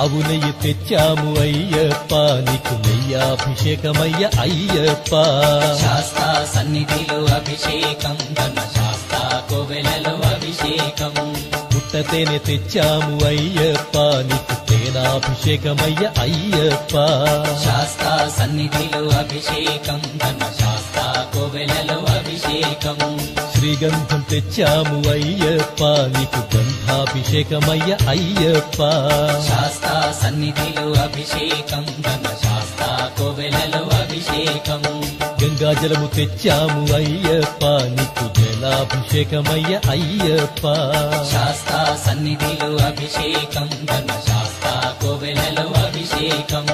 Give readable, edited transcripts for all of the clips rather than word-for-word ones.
ఆవు నెయ్యి తెచ్చాము అయ్యప్ప నీకు నెయ్యాభిషేకమయ్య అయ్యప్ప శాస్తా సన్నిధిలో అభిషేకం ధర్మశాస్త్ర కోవెలలో అభిషేకం పుట్టతేనె తెచ్చాము అయ్యప్ప నీకు తేనాభిషేకమయ్య అయ్యప్ప శాస్తా సన్నిధిలో అభిషేకం ధర్మశాస్త్ర కోవెలలో అభిషేకం శ్రీగంధం తెచ్చాము అయ్యప్ప నీకు గంధాభిషేకమయ్య అయ్యప్ప శాస్తా సన్నిధిలో అభిషేకం ధర్మశాస్త్ర కోవెలలో అభిషేకం గంగాజలము తెచ్చాము అయ్యప్ప నీకు జలాభిషేకమయ్య అయ్యప్ప శాస్తా సన్నిధిలో అభిషేకం ధర్మశాస్త్ర కోవెలలో అభిషేకం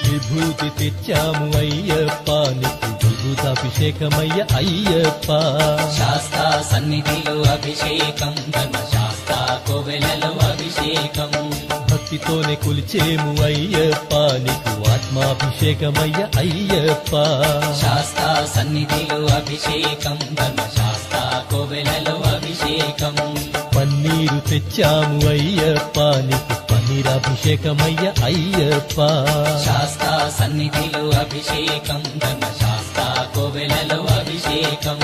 విభూతి తెచ్చాము అయ్యప్ప నీకు విభూతాభిషేకమయ్య అయ్యప్ప శాస్తా సన్నిధిలో అభిషేకం ధర్మశాస్త్ర కోవెలలో అభిషేకం భక్తితోనే కొలిచేము అయ్యప్ప నీకు ఆత్మాభిషేకమయ్య అయ్యప్ప శాస్తా సన్నిధిలో అభిషేకం ధర్మశాస్త్ర కోవెలలో అభిషేకం పన్నీరు తెచ్చాము అయ్యప్ప నీకు పన్నీరాభిషేకమయ్య అయ్యప్ప శాస్తా సన్నిధిలో అభిషేకం ధర్మశాస్త్ర కోవెలలో అభిషేకం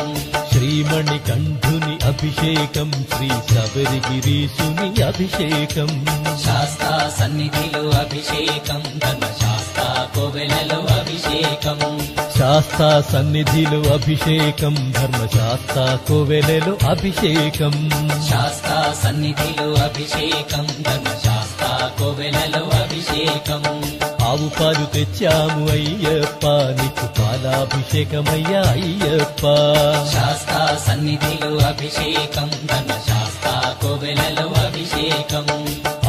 శ్రీమణి కంఠుని అభిషేకం శ్రీ శబరిగిరీశుని అభిషేకం శాస్తా సన్నిధిలో అభిషేకం ధర్మశాస్త్ర కోవెలలో అభిషేకం శాస్తా సన్నిధిలో అభిషేకం ధర్మశాస్త్ర కోవెలలో అభిషేకం శాస్తా సన్నిధిలో అభిషేకం ధర్మశాస్త్ర కోవెలలో అభిషేకం ఆవు పాలు తెచ్చాము అయ్యప్ప నీకు పాలాభిషేకమయ్య అయ్యప్ప శాస్తా సన్నిధిలో అభిషేకం ధర్మశాస్త్ర కోవెలలో అభిషేకం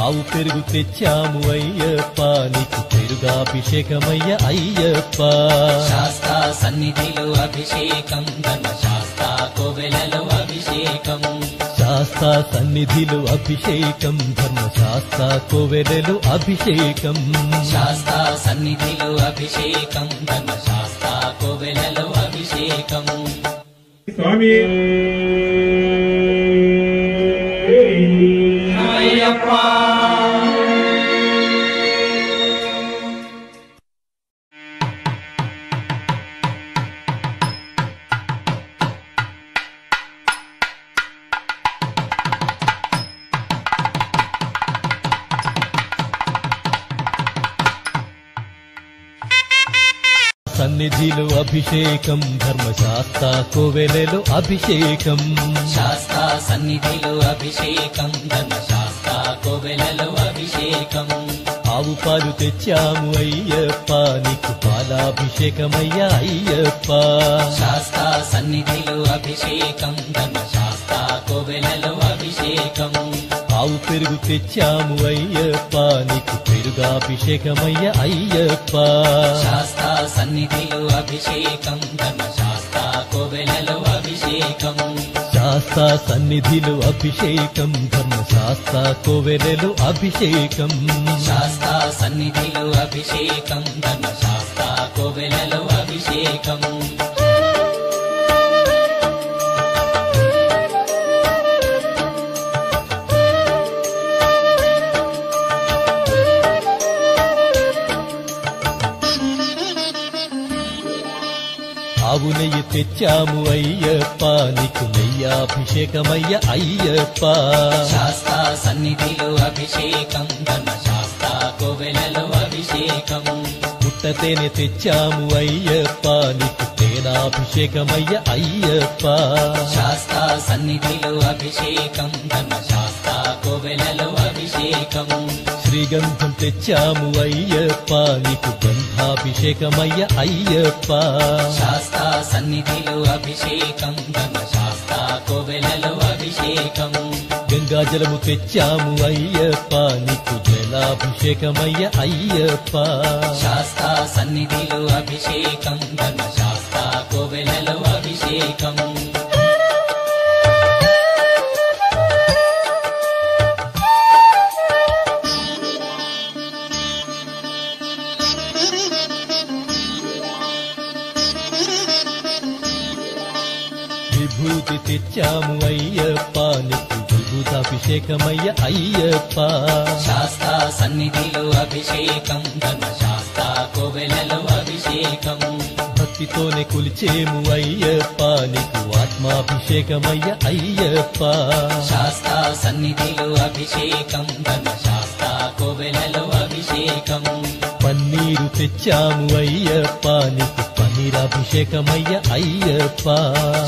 ఆవు పెరుగు తెచ్చాము అయ్యప్ప నీకు పెరుగాభిషేకమయ్య అయ్యప్ప శాస్తా సన్నిధిలో అభిషేకం ధర్మశాస్త్ర కోవెలలో అభిషేకం శాస్తా సన్నిధిలో అభిషేకం ధర్మశాస్త్ర కోవెలలో అభిషేకం శాస్తా సన్నిధిలో అభిషేకం ధర్మశాస్త్ర కోవెలలో అభిషేకం స్వామి అయ్యప్ప సన్నిధిలో అభిషేకం ధర్మశాస్త్ర కోవెలలో అభిషేకం శాస్తా సన్నిధిలో అభిషేకం ధర్మశాస్త్ర కోవెలలో అభిషేకం ఆవు పాలు తెచ్చాము అయ్యప్ప నీకు పాలాభిషేకమయ్య అయ్యప్ప శాస్తా సన్నిధిలో అభిషేకం ధర్మశాస్త్ర కోవెలలో అభిషేకం ఆవు పెరుగు తెచ్చాము అయ్యప్ప నీకు పెరుగాభిషేకమయ్య అయ్యప్ప శాస్తా సన్నిధిలో అభిషేకం ధర్మశాస్త్ర కోవెలలో అభిషేకం శాస్తా సన్నిధిలో అభిషేకం ధర్మశాస్త్ర కోవెలలో అభిషేకం శాస్తా సన్నిధిలో అభిషేకం ధర్మశాస్త్ర కోవెలలో అభిషేకం ఆవు నెయ్యి తెచ్చాము అయ్యప్ప నీకు నెయ్యాభిషేకమయ్య అయ్యప్ప శాస్తా సన్నిధిలో అభిషేకం ధర్మశాస్త్ర కోవెలలో అభిషేకం పుట్టతేనె తెచ్చాము అయ్యప్ప నీకు తేనాభిషేకమయ్య అయ్యప్ప శాస్తా సన్నిధిలో అభిషేకం ధర్మశాస్త్ర కోవెలలో అభిషేకం శ్రీగంధం తెచ్చాము అయ్యప్ప నీకు గంధాభిషేకమయ్య అయ్యప్ప శాస్తా సన్నిధిలో అభిషేకం ధర్మశాస్త్ర కోవెలలో అభిషేకం గంగాజలము తెచ్చాము అయ్యప్ప నీకు జలాభిషేకమయ్య అయ్యప్ప శాస్తా సన్నిధిలో అభిషేకం ధర్మశాస్త్ర కోవెలలో అభిషేకం విభూతి తెచ్చాము అయ్యప్ప నీకు విభూతాభిషేకమయ్య అయ్యప్ప శాస్తా సన్నిధిలో అభిషేకం ధర్మశాస్త్ర కోవెలలో అభిషేకం భక్తితోనే కొలిచేము అయ్యప్ప నీకు ఆత్మాభిషేకమయ్య అయ్యప్ప శాస్తా సన్నిధిలో అభిషేకం ధర్మశాస్త్ర కోవెలలో అభిషేకం పన్నీరు తెచ్చాము అయ్యప్ప నీకు పన్నీరాభిషేకమయ్య అయ్యప్ప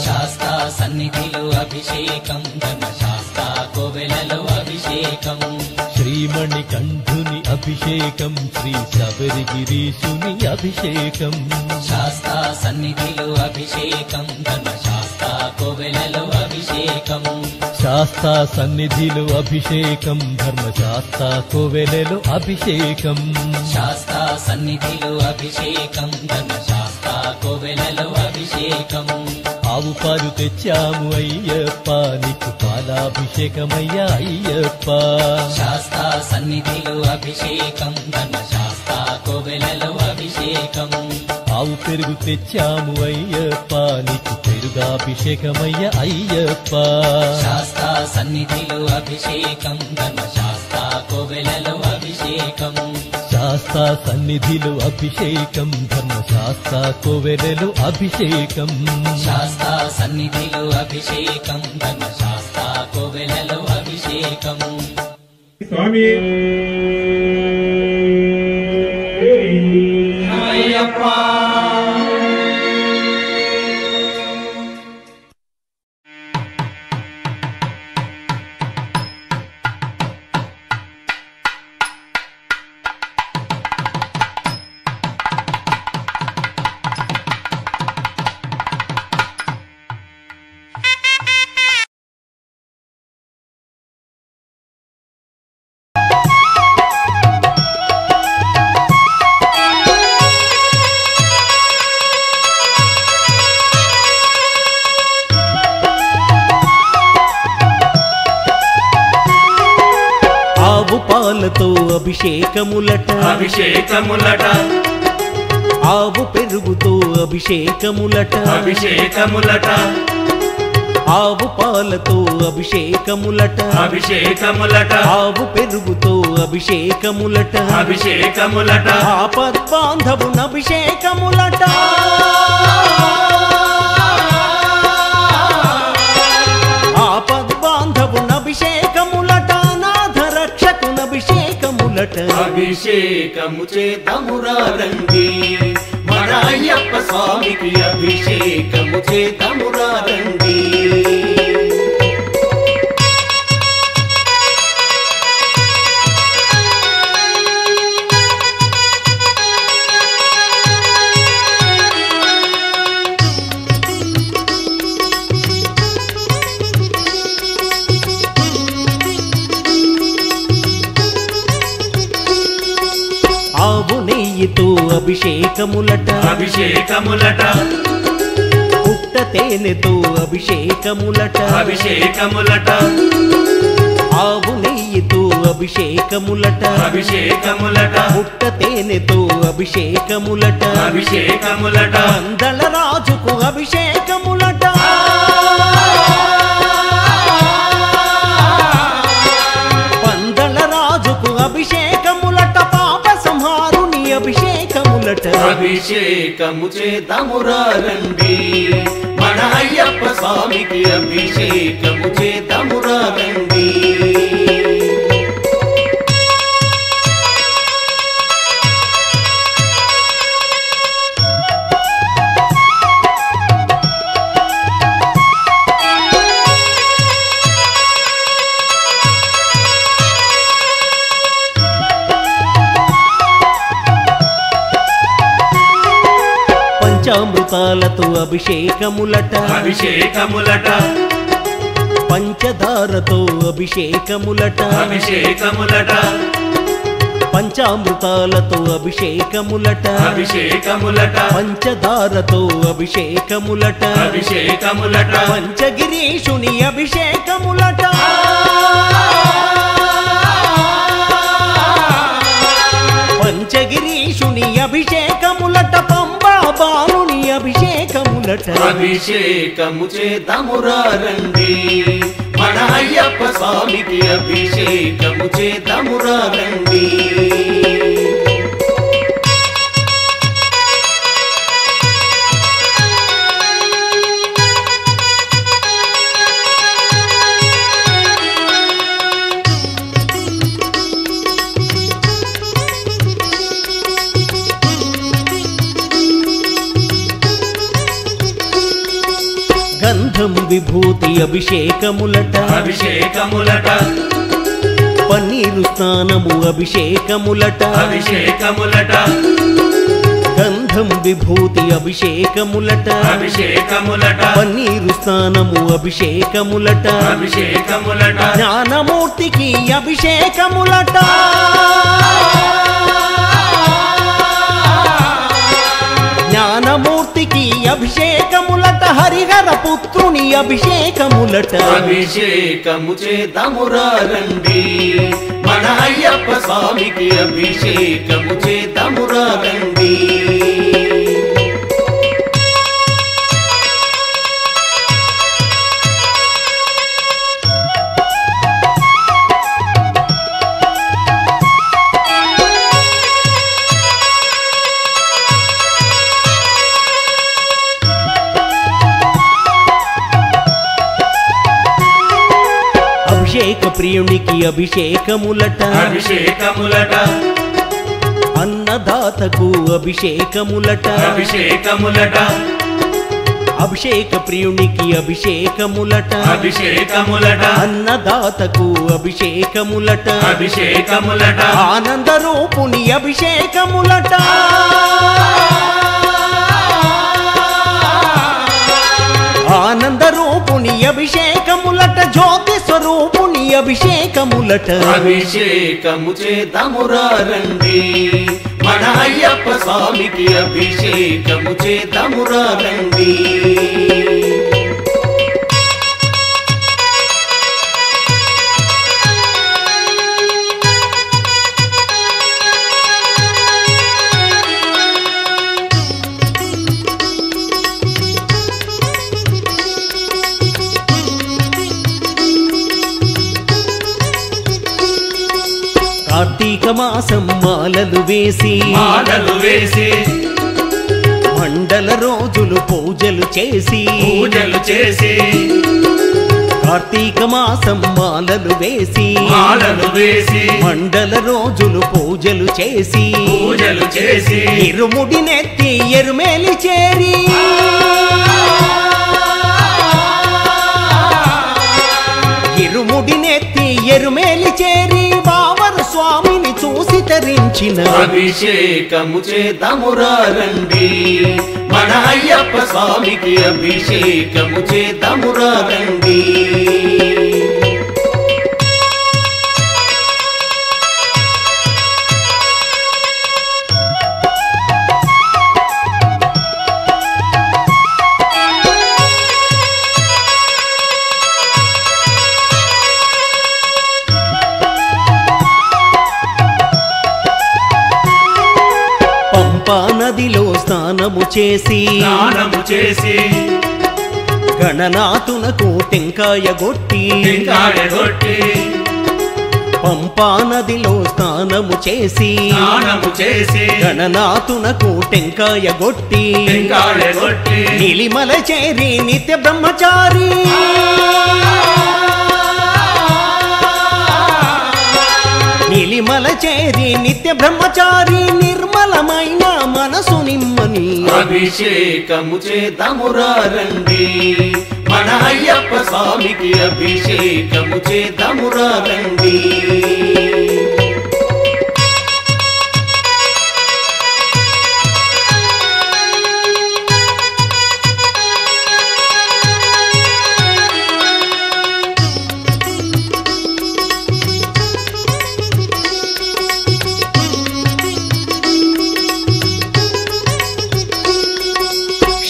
శాస్తా సన్నిధిలో అభిషేకం ధర్మశాస్త్ర కోవెలలో అభిషేకం శ్రీమణి కంఠుని అభిషేకం శ్రీ శబరిగిరీశుని అభిషేకం శాస్తా సన్నిధిలో అభిషేకం ధర్మశాస్త్ర కోవెలలో అభిషేకం శాస్తా సన్నిధిలో అభిషేకం ధర్మశాస్త్ర కోవెలలో అభిషేకం శాస్తా సన్నిధిలో అభిషేకం ధర్మశాస్త్ర కోవెలలో అభిషేకం ఆవు పాలు తెచ్చాము అయ్యప్ప నీకు పాలాభిషేకమయ్య అయ్యప్ప శాస్తా సన్నిధిలో అభిషేకం ధర్మశాస్త్ర కోవెలలో అభిషేకం ఆవు పెరుగు తెచ్చాము అయ్యప్ప నీకు పెరుగాభిషేకమయ్య అయ్యప్ప శాస్తా సన్నిధిలో అభిషేకం ధర్మశాస్త్ర కోవెలలో అభిషేకం శాస్తా సన్నిధిలో అభిషేకం ధర్మశాస్త్ర కోవెలలో అభిషేకం శాస్తా సన్నిధిలో అభిషేకం ధర్మశాస్త్ర కోవెలలో అభిషేకం స్వామి అయ్యప్ప పాలతో అభిషేకములట అభిషేకములట ఆవు పెరుగుతో అభిషేకములట అభిషేకములట ఆవు పాలతో అభిషేకములట అభిషేకములట ఆవు పెరుగుతో అభిషేకములట అభిషేకములట ఆపద్బాంధవున అభిషేకములట ఆపద్బాంధవున అభిషేకములట నాథ రక్షకున అభిషేకములట అభిషేకము చేతమురా రండి మన అయ్యప్ప స్వామికి అభిషేకము చేతమురా రండి ఆవు నెయ్యితో అభిషేకములట అభిషేకములట పుట్ట తేనెతో అభిషేకములట అభిషేకములట ఆవు నెయ్యితో అభిషేకములట అభిషేకములట పుట్ట తేనెతో అభిషేకములట అభిషేకములట అందల రాజుకు అభిషేకములట పందల రాజుకు అభిషేకములట పాప సంహారుని అభిషేకములట అభిషేకము చేతమురా రండి మన అయ్యప్ప స్వామికి అభిషేకము చేతమురా రండి పంచామృతాలతో అభిషేకములట అభిషేకములట పంచదారతో అభిషేకములట అభిషేకములట పంచామృతాలతో అభిషేకములట అభిషేకములట పంచదారతో అభిషేకములట అభిషేకములట పంచగిరీషుని అభిషేకములట పంచగిరీషుని అభిషేకములట పంబా బాలుని అభిషేకములట అభిషేకములట అభిషేకము చేద్దామురా రండి మన అయ్యప్ప స్వామికి అభిషేకము చేద్దామురా రండి గంధం విభూతి అభిషేకములట అభిషేకములట పన్నీరు స్నానము అభిషేకములట అభిషేకములట గంధం విభూతి అభిషేకములట అభిషేకములట పన్నీరు స్నానము అభిషేకములట అభిషేకములట జ్ఞానమూర్తికి అభిషేకములట జ్ఞానమూర్తికి అభిషేకములట హరిహర పుత్రుని అభిషేకములట అభిషేకము చేద్దామురా రండి మన అయ్యప్ప స్వామికి అభిషేకము చేద్దామురా రండి అభిషేక ప్రియునికి అభిషేకములట అభిషేకములట అన్నదాతకు అభిషేకములట అభిషేకములట అభిషేక ప్రియునికి అభిషేకములట అభిషేకములట అన్నదాతకు అభిషేకములట అభిషేకములట ఆనంద రూపుని అభిషేకములట ఆనంద రూపుని అభిషేకములట జ్యోతి స్వరూపుని అభిషేకములట అభిషేకము చేద్దామురా రండి మన అయ్యప్ప స్వామికి అభిషేకము చేద్దామురా రండి కార్తీక మాసం మాలలు వేసి మాలలు వేసి మండల రోజులు పూజలు చేసి పూజలు చేసి కార్తీక మాసం మాలలు వేసి మాలలు వేసి మండల రోజులు పూజలు చేసి పూజలు చేసి ఇరుముడి నెత్తి ఎరుమేలి చేరి ఇరుముడి నెత్తి ఎరుమేలి చేరి బావరు స్వామిని చూసి తరించిన అభిషేకము చేద్దామురా రండి మన అయ్యప్ప స్వామికి అభిషేకము చేద్దామురా రండి పంపా నదిలో స్నానము చేసి స్నానము చేసి గణనాథునకు టెంకాయ గొట్టి టెంకాయ కొట్టి పంపా నదిలో స్నానము చేసి స్నానము చేసి గణనాథునకు టెంకాయ గొట్టి టెంకాయ కొట్టి నీలిమల చేరి నిత్య బ్రహ్మచారి నీలిమల చేరి నిత్య బ్రహ్మచారి నిర్మలమైన మనసు నిమ్మని అభిషేకము చేద్దామురా రండి మన అయ్యప్ప స్వామికి అభిషేకము చేద్దామురా రండి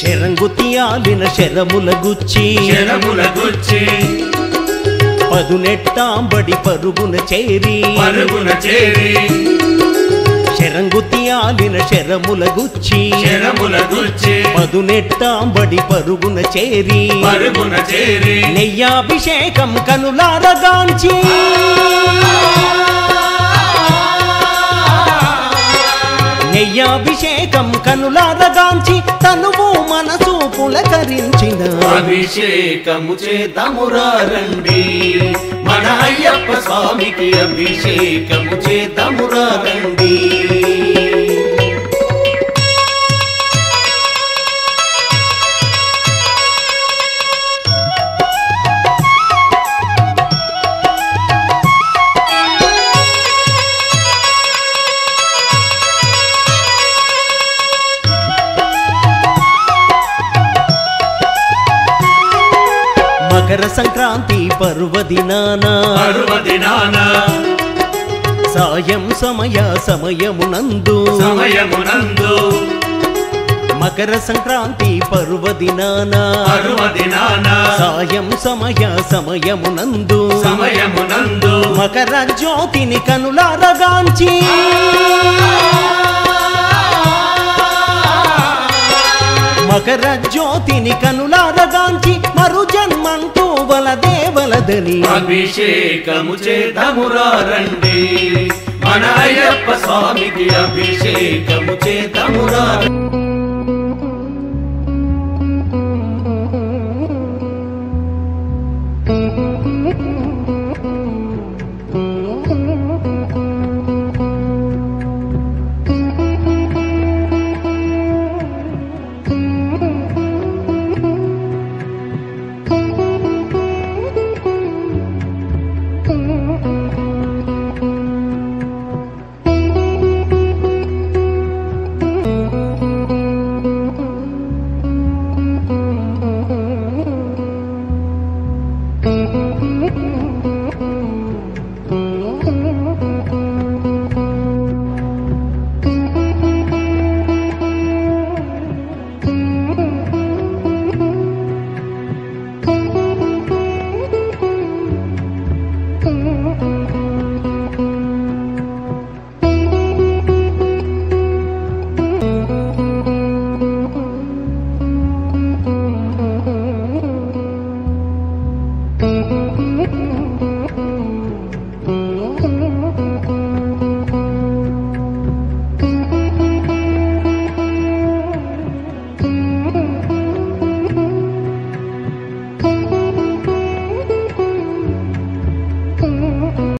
శరంగుతియాలిన శరముల గుచ్చి శరముల గుచ్చి పదునెట్టాంబడి పరుగున చేరి పరుగున చేరి శరంగుతి ఆలిన శరముల గుచ్చి శరముల గుచ్చి పదునెట్టాంబడి పరుగున చేరి నెయ్యాభిషేకం కనులారగాంచి నెయ్యాభిషేకం కనులారగాంచి తనువు మనసు పులకరించిన అభిషేకము చేద్దామురా రండి మన అయ్యప్ప స్వామికి అభిషేకము చేద్దామురా రండి మకర సంక్రాంతి పర్వదినాన సాయం సమయమునందు మకర సంక్రాంతి పర్వదినాన సాయం సమయమునందు మకర జ్యోతిని కనులారగాంచి మకర జ్యోతిని కనులారగాంచి మరు జన్మంటూ వలదేవలదని అభిషేకము చేద్దామురా రండి మన అయ్యప్ప స్వామికి అభిషేకము చేద్దామురా